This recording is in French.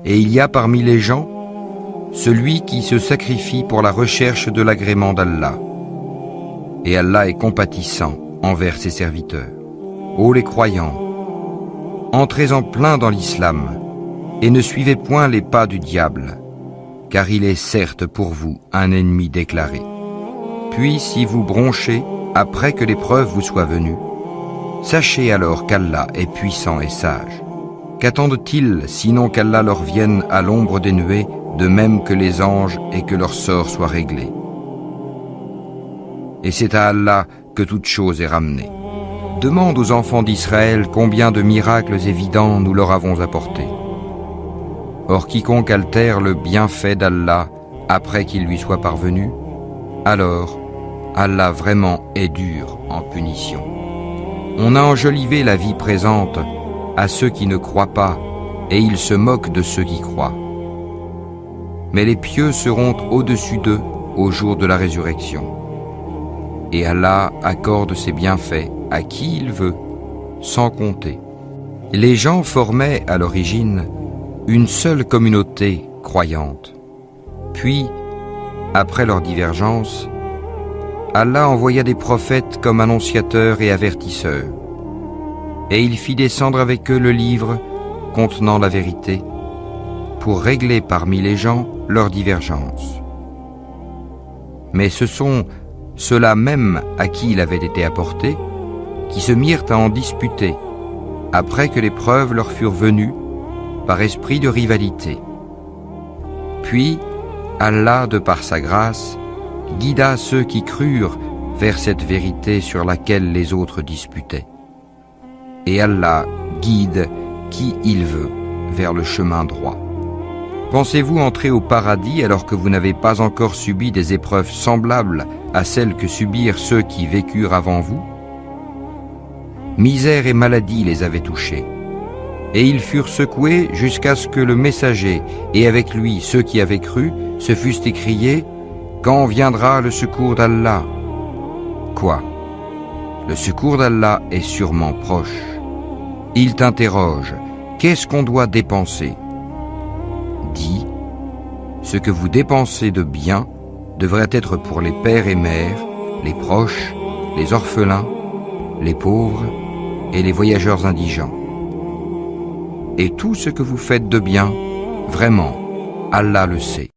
Et il y a parmi les gens celui qui se sacrifie pour la recherche de l'agrément d'Allah. Et Allah est compatissant envers ses serviteurs. Ô les croyants, entrez en plein dans l'islam et ne suivez point les pas du diable, car il est certes pour vous un ennemi déclaré. Puis si vous bronchez après que l'épreuve vous soit venue, sachez alors qu'Allah est puissant et sage. Qu'attendent-ils sinon qu'Allah leur vienne à l'ombre des nuées, de même que les anges, et que leur sort soit réglé? Et c'est à Allah que toute chose est ramenée. Demande aux enfants d'Israël combien de miracles évidents nous leur avons apportés. Or quiconque altère le bienfait d'Allah après qu'il lui soit parvenu, alors Allah vraiment est dur en punition. On a enjolivé la vie présente à ceux qui ne croient pas, et ils se moquent de ceux qui croient. Mais les pieux seront au-dessus d'eux au jour de la résurrection. Et Allah accorde ses bienfaits à qui il veut, sans compter. Les gens formaient à l'origine une seule communauté croyante. Puis, après leur divergence, Allah envoya des prophètes comme annonciateurs et avertisseurs. Et il fit descendre avec eux le livre contenant la vérité pour régler parmi les gens leurs divergences. Mais ce sont ceux-là même à qui il avait été apporté qui se mirent à en disputer après que les preuves leur furent venues par esprit de rivalité. Puis Allah, de par sa grâce, guida ceux qui crurent vers cette vérité sur laquelle les autres disputaient. Et Allah guide qui il veut vers le chemin droit. Pensez-vous entrer au paradis alors que vous n'avez pas encore subi des épreuves semblables à celles que subirent ceux qui vécurent avant vous? Misère et maladie les avaient touchés, et ils furent secoués jusqu'à ce que le messager et avec lui ceux qui avaient cru se fussent écriés: quand viendra le secours d'Allah? Quoi? Le secours d'Allah est sûrement proche. Il t'interroge: qu'est-ce qu'on doit dépenser? Dis: ce que vous dépensez de bien devrait être pour les pères et mères, les proches, les orphelins, les pauvres et les voyageurs indigents. Et tout ce que vous faites de bien, vraiment, Allah le sait.